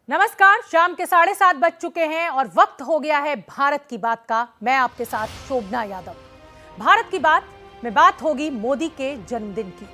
नमस्कार, शाम के 7:30 बज चुके हैं और वक्त हो गया है भारत की बात का। मैं आपके साथ शोभना यादव। भारत की बात में बात होगी मोदी के जन्मदिन की।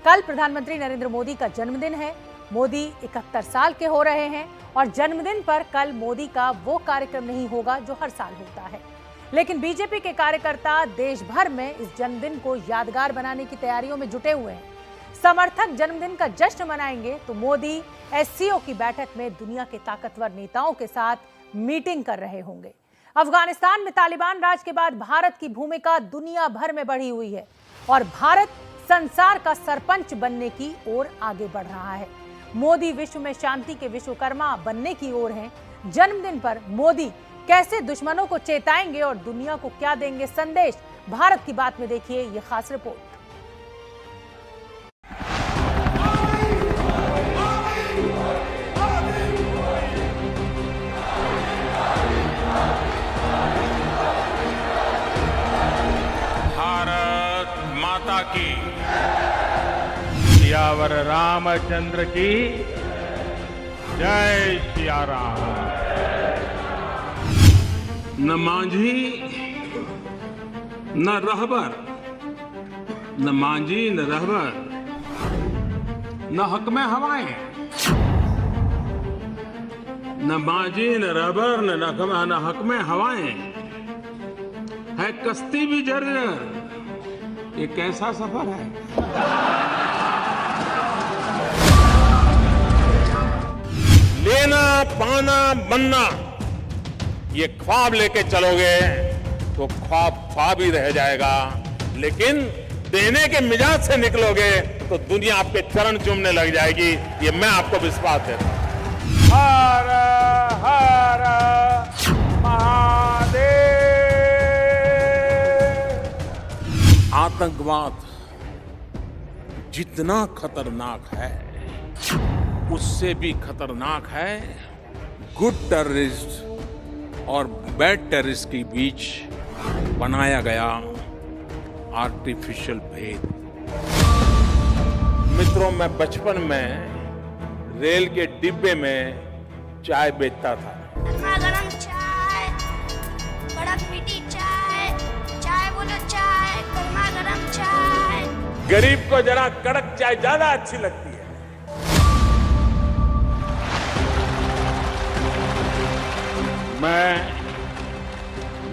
कल प्रधानमंत्री नरेंद्र मोदी का जन्मदिन है। मोदी 71 साल के हो रहे हैं और जन्मदिन पर कल मोदी का वो कार्यक्रम नहीं होगा जो हर साल होता है। लेकिन बीजेपी के कार्यकर्ता देश भर में इस जन्मदिन को यादगार बनाने की तैयारियों में जुटे हुए हैं। समर्थक जन्मदिन का जश्न मनाएंगे तो मोदी एससीओ की बैठक में दुनिया के ताकतवर नेताओं के साथ मीटिंग कर रहे होंगे। अफगानिस्तान में तालिबान राज के बाद भारत की भूमिका दुनिया भर में बढ़ी हुई है और भारत संसार का सरपंच बनने की ओर आगे बढ़ रहा है। मोदी विश्व में शांति के विश्वकर्मा बनने की ओर हैं। जन्मदिन पर मोदी कैसे दुश्मनों को चेताएंगे और दुनिया को क्या देंगे संदेश, भारत की बात में देखिए ये खास रिपोर्ट। माता की, सियावर रामचंद्र की जय। सिया राम। न मांझी न रहबर, न मांझी न रहबर, न हक में हवाएं, न मांझी न रहबर न हक में हवाएं, है कश्ती भी जर्जर, ये कैसा सफर है। लेना पाना बनना, ये ख्वाब लेके चलोगे तो ख्वाब ख्वाब ही रह जाएगा, लेकिन देने के मिजाज से निकलोगे तो दुनिया आपके चरण चूमने लग जाएगी। ये मैं आपको विश्वास देता हूं। हर हर महादेव। आतंकवाद जितना खतरनाक है उससे भी खतरनाक है गुड टेररिस्ट और बैड टेररिस्ट के बीच बनाया गया आर्टिफिशियल भेद। मित्रों, मैं बचपन में रेल के डिब्बे में चाय बेचता था। गरम चाय, कड़क मीठी चाय, चाय बोलो चाय, गर्मा गरम चाय। गरीब को जरा कड़क चाय ज्यादा अच्छी लगती है। मैं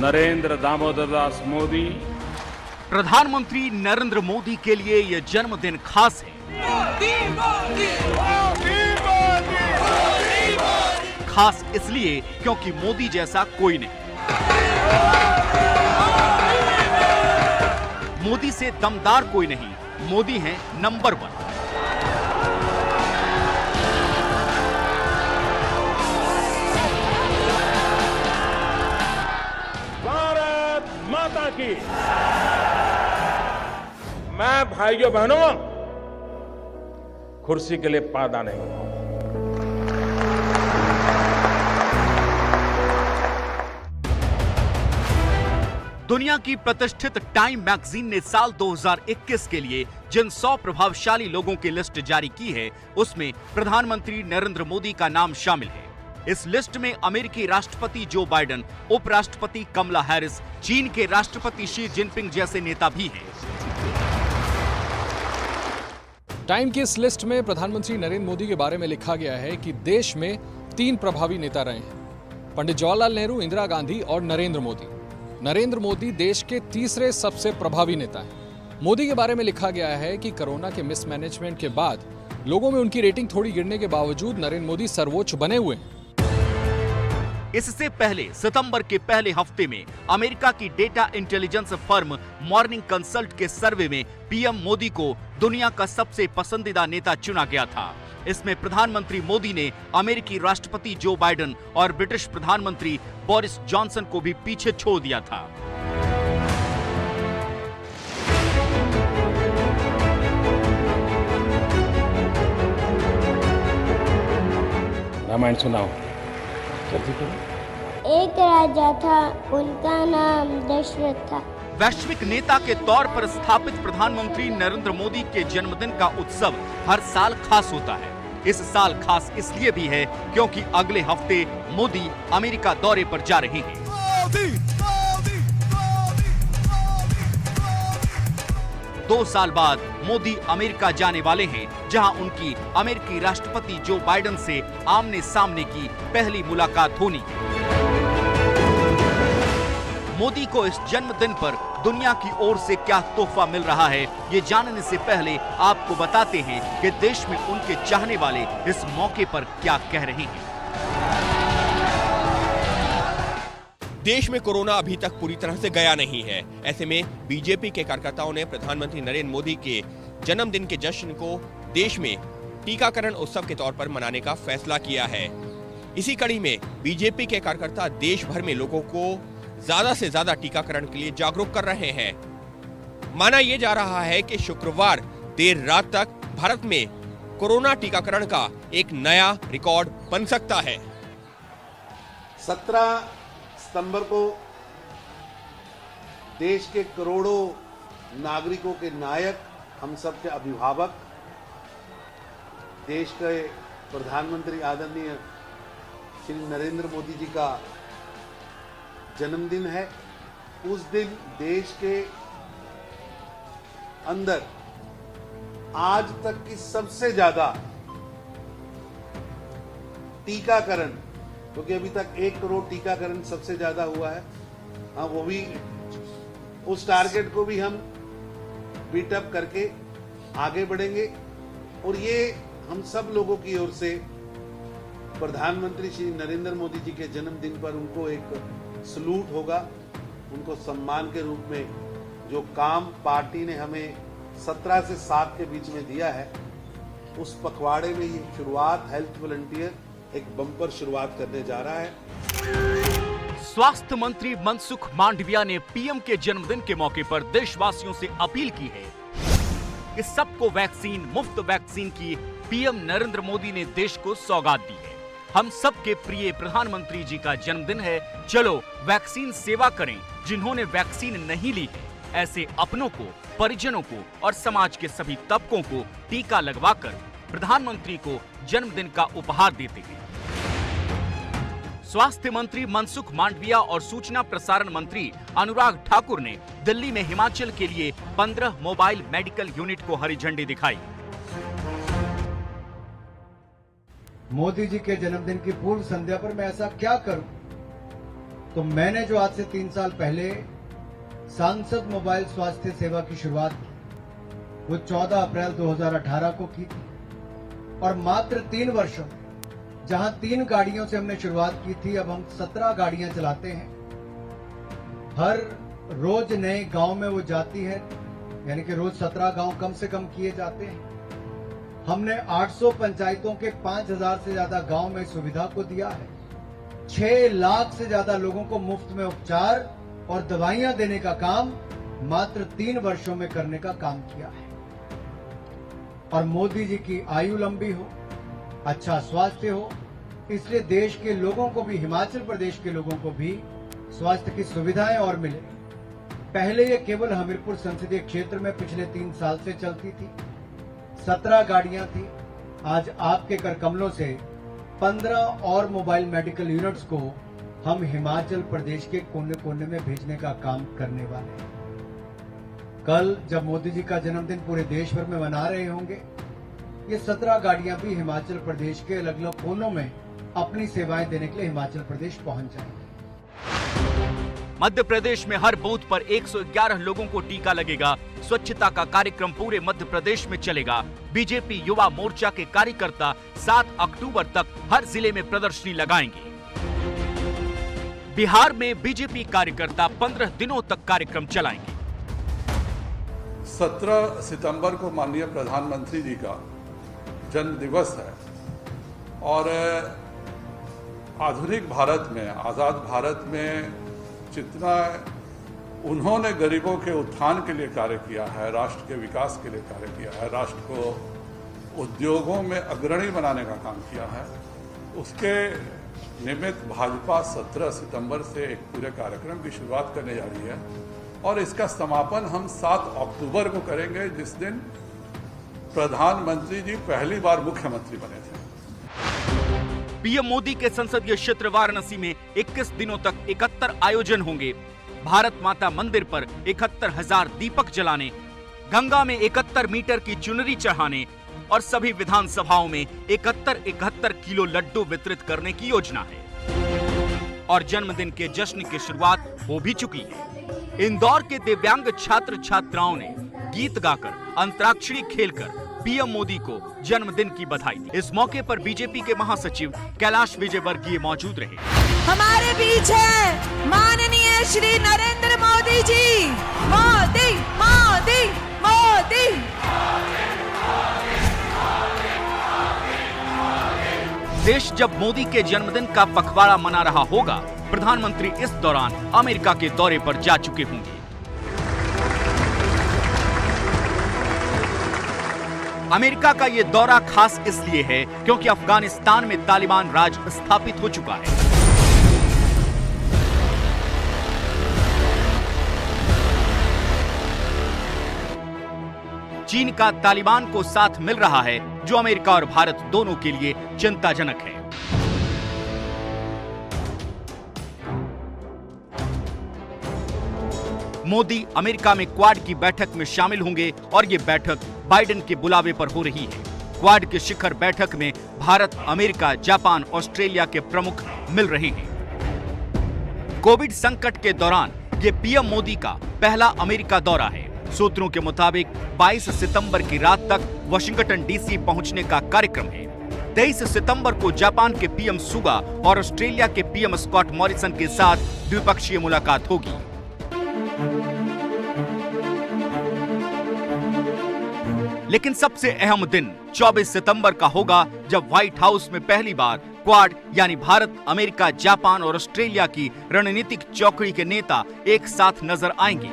नरेंद्र दामोदर दास मोदी। प्रधानमंत्री नरेंद्र मोदी के लिए यह जन्मदिन खास है। खास इसलिए क्योंकि मोदी जैसा कोई नहीं। मोदी से दमदार कोई नहीं। मोदी हैं नंबर 1। भारत माता की। मैं भाइयों बहनों कुर्सी के लिए पैदा नहीं हुआ। दुनिया की प्रतिष्ठित टाइम मैगजीन ने साल 2021 के लिए जिन 100 प्रभावशाली लोगों की लिस्ट जारी की है, उसमें प्रधानमंत्री नरेंद्र मोदी का नाम शामिल है। इस लिस्ट में अमेरिकी राष्ट्रपति जो बाइडेन, उपराष्ट्रपति कमला हैरिस, चीन के राष्ट्रपति शी जिनपिंग जैसे नेता भी हैं। टाइम की इस लिस्ट में प्रधानमंत्री नरेंद्र मोदी के बारे में लिखा गया है कि देश में 3 प्रभावी नेता रहे हैं: पंडित जवाहरलाल नेहरू, इंदिरा गांधी और नरेंद्र मोदी। नरेंद्र मोदी देश के तीसरे सबसे प्रभावी नेता हैं। मोदी के बारे में लिखा गया है कि कोरोना के मिसमैनेजमेंट के बाद लोगों में उनकी रेटिंग थोड़ी गिरने के बावजूद नरेंद्र मोदी सर्वोच्च बने हुए हैं। इससे पहले सितंबर के पहले हफ्ते में अमेरिका की data intelligence firm morning consult के सर्वे में पीएम मोदी को दुनिया का सबसे पसंदीदा नेता चुना गया था। इसमें प्रधानमंत्री मोदी ने अमेरिकी राष्ट्रपति जो बाइडेन और ब्रिटिश प्रधानमंत्री बोरिस जॉनसन को भी पीछे छोड़ दिया था। रामायण सुनाओ। एक राजा था, उनका नाम दशरथ था। वैश्विक नेता के तौर पर स्थापित प्रधानमंत्री नरेंद्र मोदी के जन्मदिन का उत्सव हर साल खास होता है। इस साल खास इसलिए भी है क्योंकि अगले हफ्ते मोदी अमेरिका दौरे पर जा रहे हैं। 2 साल बाद मोदी अमेरिका जाने वाले हैं, जहां उनकी अमेरिकी राष्ट्रपति जो बाइडेन से आमने सामने की पहली मुलाकात होनी है। मोदी को इस जन्मदिन पर दुनिया की ओर से क्या तोहफा मिल रहा है, ये जानने से पहले आपको बताते हैं कि देश में उनके चाहने वाले इस मौके पर क्या कह रहे हैं। देश में कोरोना अभी तक पूरी तरह से गया नहीं है। ऐसे में बीजेपी के कार्यकर्ताओं ने प्रधानमंत्री नरेंद्र मोदी के जन्मदिन के जश्न को देश में टीकाकरण उत्सव के तौर पर मनाने का फैसला किया है। इसी कड़ी में बीजेपी के कार्यकर्ता देश भर में लोगों को ज्यादा से ज्यादा टीकाकरण के लिए जागरूक कर रहे हैं। माना यह जा रहा है कि शुक्रवार देर रात तक भारत में कोरोना टीकाकरण का एक नया रिकॉर्ड बन सकता है। 17 सितंबर को देश के करोड़ों नागरिकों के नायक, हम सब के अभिभावक, देश के प्रधानमंत्री आदरणीय श्री नरेंद्र मोदी जी का जन्मदिन है। उस दिन देश के अंदर आज तक की सबसे ज्यादा टीकाकरण, क्योंकि अभी तक 1 करोड़ टीकाकरण सबसे ज्यादा हुआ है, हाँ वो भी उस टारगेट को भी हम बीट अप करके आगे बढ़ेंगे। और ये हम सब लोगों की ओर से प्रधानमंत्री श्री नरेंद्र मोदी जी के जन्मदिन पर उनको एक सलूट होगा। उनको सम्मान के रूप में जो काम पार्टी ने हमें 17 से 7 के बीच में दिया है, उस पखवाड़े में ये शुरुआत हेल्थ वॉलंटियर एक बम्पर शुरुआत करने जा रहा है। स्वास्थ्य मंत्री मनसुख मांडविया ने पीएम के जन्मदिन के मौके पर देशवासियों से अपील की है कि सबको वैक्सीन, मुफ्त वैक्सीन की पीएम नरेंद्र मोदी ने देश को सौगात दी है। हम सबके प्रिय प्रधानमंत्री जी का जन्मदिन है, चलो वैक्सीन सेवा करें। जिन्होंने वैक्सीन नहीं ली है, ऐसे अपनों को, परिजनों को और समाज के सभी तबकों को टीका लगवाकर प्रधानमंत्री को जन्मदिन का उपहार देते हैं। स्वास्थ्य मंत्री मनसुख मांडविया और सूचना प्रसारण मंत्री अनुराग ठाकुर ने दिल्ली में हिमाचल के लिए 15 मोबाइल मेडिकल यूनिट को हरी झंडी दिखाई। मोदी जी के जन्मदिन की पूर्व संध्या पर मैं ऐसा क्या करूं? तो मैंने जो आज से 3 साल पहले सांसद मोबाइल स्वास्थ्य सेवा की शुरुआत की, वो 14 अप्रैल 2018 को की थी। और मात्र 3 वर्षों में जहां 3 गाड़ियों से हमने शुरुआत की थी, अब हम 17 गाड़ियां चलाते हैं। हर रोज नए गांव में वो जाती है, यानी कि रोज 17 गांव कम से कम किए जाते हैं। हमने 800 पंचायतों के 5000 से ज्यादा गांव में सुविधा को दिया है। 6 लाख से ज्यादा लोगों को मुफ्त में उपचार और दवाइयां देने का काम मात्र 3 वर्षों में करने का काम किया है। और मोदी जी की आयु लंबी हो, अच्छा स्वास्थ्य हो, इसलिए देश के लोगों को भी, हिमाचल प्रदेश के लोगों को भी स्वास्थ्य की सुविधाएं और मिले। पहले ये केवल हमीरपुर संसदीय क्षेत्र में पिछले 3 साल से चलती थी, 17 गाड़ियां थी। आज आपके कर कमलों से 15 और मोबाइल मेडिकल यूनिट्स को हम हिमाचल प्रदेश के कोने कोने में भेजने का काम करने वाले हैं। कल जब मोदी जी का जन्मदिन पूरे देश भर में मना रहे होंगे, ये 17 गाड़ियां भी हिमाचल प्रदेश के अलग अलग कोनों में अपनी सेवाएं देने के लिए हिमाचल प्रदेश पहुंच जाएंगे। मध्य प्रदेश में हर बूथ पर 111 लोगों को टीका लगेगा। स्वच्छता का कार्यक्रम पूरे मध्य प्रदेश में चलेगा। बीजेपी युवा मोर्चा के कार्यकर्ता 7 अक्टूबर तक हर जिले में प्रदर्शनी लगाएंगे। बिहार में बीजेपी कार्यकर्ता 15 दिनों तक कार्यक्रम चलाएंगे। 17 सितंबर को माननीय प्रधानमंत्री जी का जन्म दिवस है और आधुनिक भारत में, आजाद भारत में जितना उन्होंने गरीबों के उत्थान के लिए कार्य किया है, राष्ट्र के विकास के लिए कार्य किया है, राष्ट्र को उद्योगों में अग्रणी बनाने का काम किया है, उसके निमित्त भाजपा 17 सितंबर से एक पूरे कार्यक्रम की शुरुआत करने जा रही है और इसका समापन हम 7 अक्टूबर को करेंगे, जिस दिन प्रधानमंत्री जी पहली बार मुख्यमंत्री बने थे। पीएम मोदी के संसदीय क्षेत्र वाराणसी में 21 दिनों तक 71 आयोजन होंगे। भारत माता मंदिर पर 71,000 दीपक जलाने, गंगा में 71 मीटर की चुनरी चढ़ाने और सभी विधानसभाओं में 71 किलो लड्डू वितरित करने की योजना है। और जन्मदिन के जश्न की शुरुआत हो भी चुकी है। इंदौर के दिव्यांग छात्र छात्राओं ने गीत गाकर, अंतराक्षरी खेलकर पीएम मोदी को जन्मदिन की बधाई दी। इस मौके पर बीजेपी के महासचिव कैलाश विजयवर्गीय मौजूद रहे। हमारे बीच है माननीय श्री नरेंद्र मोदी जी। मोदी मोदी मोदी। देश जब मोदी के जन्मदिन का पखवाड़ा मना रहा होगा, प्रधानमंत्री इस दौरान अमेरिका के दौरे पर जा चुके होंगे। अमेरिका का ये दौरा खास इसलिए है क्योंकि अफगानिस्तान में तालिबान राज स्थापित हो चुका है। चीन का तालिबान को साथ मिल रहा है, जो अमेरिका और भारत दोनों के लिए चिंताजनक है। मोदी अमेरिका में क्वाड की बैठक में शामिल होंगे और ये बैठक बाइडेन के बुलावे पर हो रही है। क्वाड के शिखर बैठक में भारत, अमेरिका, जापान, ऑस्ट्रेलिया के प्रमुख मिल रहे हैं। कोविड संकट के दौरान ये पीएम मोदी का पहला अमेरिका दौरा है। सूत्रों के मुताबिक 22 सितंबर की रात तक वाशिंगटन डीसी पहुंचने का कार्यक्रम है। 23 सितंबर को जापान के पीएम सुगा और ऑस्ट्रेलिया के पीएम स्कॉट मॉरिसन के साथ द्विपक्षीय मुलाकात होगी। लेकिन सबसे अहम दिन 24 सितंबर का होगा, जब व्हाइट हाउस में पहली बार क्वाड यानी भारत, अमेरिका, जापान और ऑस्ट्रेलिया की रणनीतिक चौकड़ी के नेता एक साथ नजर आएंगे।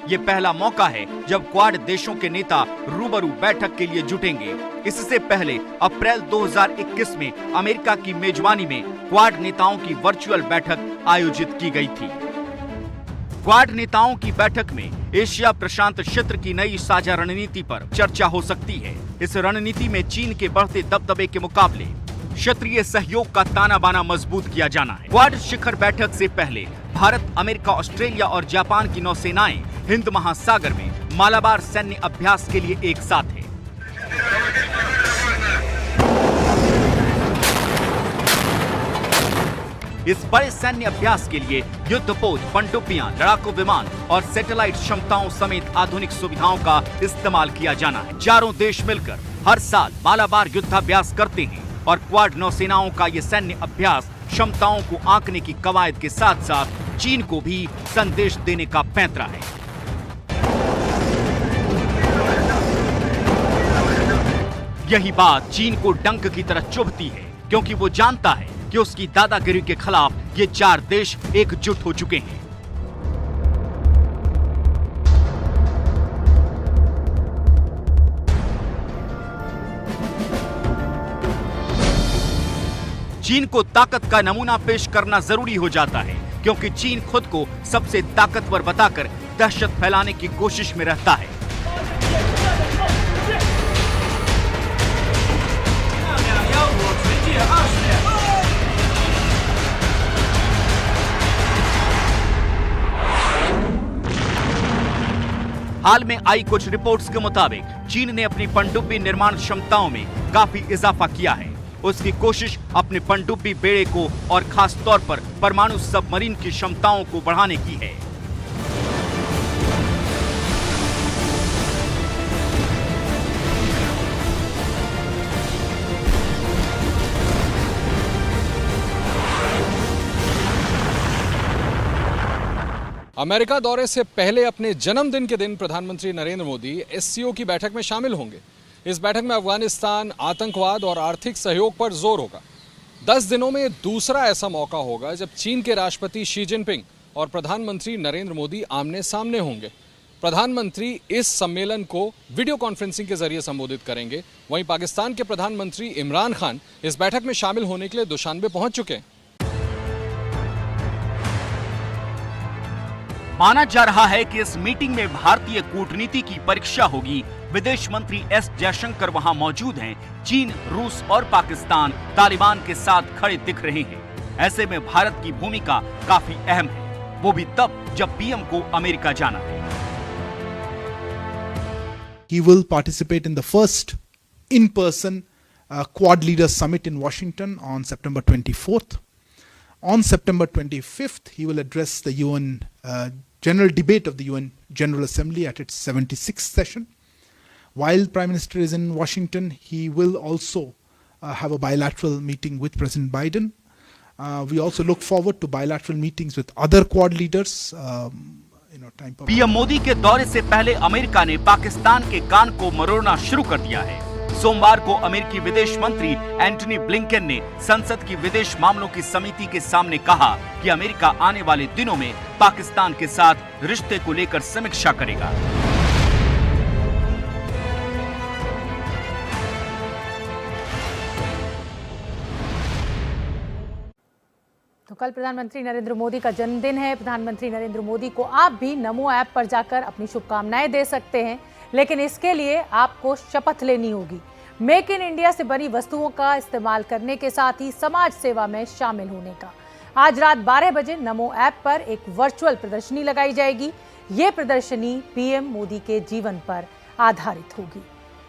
ये पहला मौका है जब क्वाड देशों के नेता रूबरू बैठक के लिए जुटेंगे। इससे पहले अप्रैल 2021 में अमेरिका की मेजबानी में क्वाड नेताओं की वर्चुअल बैठक आयोजित की गई थी। क्वाड नेताओं की बैठक में एशिया प्रशांत क्षेत्र की नई साझा रणनीति पर चर्चा हो सकती है। इस रणनीति में चीन के बढ़ते दबदबे के मुकाबले क्षेत्रीय सहयोग का ताना बाना मजबूत किया जाना है। क्वाड शिखर बैठक से पहले भारत, अमेरिका, ऑस्ट्रेलिया और जापान की नौसेनाएं हिंद महासागर में मालाबार सैन्य अभ्यास के लिए एक साथ है। इस बड़े सैन्य अभ्यास के लिए युद्धपोत, पनडुब्बियां, लड़ाकू विमान और सैटेलाइट क्षमताओं समेत आधुनिक सुविधाओं का इस्तेमाल किया जाना है। चारों देश मिलकर हर साल मालाबार युद्धाभ्यास करते हैं और क्वाड नौसेनाओं का ये सैन्य अभ्यास क्षमताओं को आंकने की कवायद के साथ साथ चीन को भी संदेश देने का पैंतरा है। यही बात चीन को डंक की तरह चुभती है, क्योंकि वो जानता है कि उसकी दादागिरी के खिलाफ ये चार देश एकजुट हो चुके हैं। चीन को ताकत का नमूना पेश करना जरूरी हो जाता है, क्योंकि चीन खुद को सबसे ताकतवर बताकर दहशत फैलाने की कोशिश में रहता है। हाल में आई कुछ रिपोर्ट्स के मुताबिक चीन ने अपनी पनडुब्बी निर्माण क्षमताओं में काफी इजाफा किया है। उसकी कोशिश अपने पनडुब्बी बेड़े को और खास तौर पर परमाणु सबमरीन की क्षमताओं को बढ़ाने की है। अमेरिका दौरे से पहले अपने जन्मदिन के दिन प्रधानमंत्री नरेंद्र मोदी एससीओ की बैठक में शामिल होंगे। इस बैठक में अफगानिस्तान, आतंकवाद और आर्थिक सहयोग पर जोर होगा। 10 दिनों में दूसरा ऐसा मौका होगा जब चीन के राष्ट्रपति शी जिनपिंग और प्रधानमंत्री नरेंद्र मोदी आमने सामने होंगे। प्रधानमंत्री इस सम्मेलन को वीडियो कॉन्फ्रेंसिंग के जरिए संबोधित करेंगे। वहीं पाकिस्तान के प्रधानमंत्री इमरान खान इस बैठक में शामिल होने के लिए दुशानबे पहुंच चुके हैं। माना जा रहा है कि इस मीटिंग में भारतीय कूटनीति की परीक्षा होगी। विदेश मंत्री एस जयशंकर वहां मौजूद हैं। चीन, रूस और पाकिस्तान तालिबान के साथ खड़े दिख रहे हैं। ऐसे में भारत की भूमिका काफी अहम है, वो भी तब जब पीएम को अमेरिका जाना है। He will participate in the first in-person Quad Leaders Summit in Washington on September 24th. On September 25th, he will address the UN General Debate of the UN General Assembly at its 76th session. While Prime Minister is in Washington, he will also have a bilateral meeting with President Biden. We also look forward to bilateral meetings with other Quad leaders. PM Modi के दौरे से पहले America ने पाकिस्तान के कान को मरोड़ना शुरू कर दिया है। सोमवार को अमेरिकी विदेश मंत्री एंटनी ब्लिंकन ने संसद की विदेश मामलों की समिति के सामने कहा कि अमेरिका आने वाले दिनों में पाकिस्तान के साथ रिश्ते को लेकर समीक्षा करेगा। तो कल प्रधानमंत्री नरेंद्र मोदी का जन्मदिन है। प्रधानमंत्री नरेंद्र मोदी को आप भी नमो ऐप पर जाकर अपनी शुभकामनाएं दे सकते हैं, लेकिन इसके लिए आपको शपथ लेनी होगी। मेक इन इंडिया से बनी वस्तुओं का इस्तेमाल करने के साथ ही समाज सेवा में शामिल होने का। आज रात 12 बजे नमो ऐप पर एक वर्चुअल प्रदर्शनी लगाई जाएगी। ये प्रदर्शनी पीएम मोदी के जीवन पर आधारित होगी।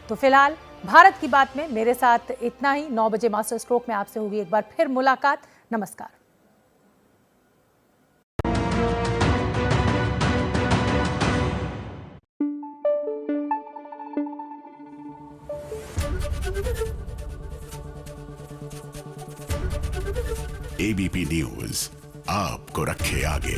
तो फिलहाल भारत की बात में मेरे साथ इतना ही। 9 बजे मास्टर स्ट्रोक में आपसे होगी एक बार फिर मुलाकात। नमस्कार। एबीपी न्यूज आपको रखे आगे।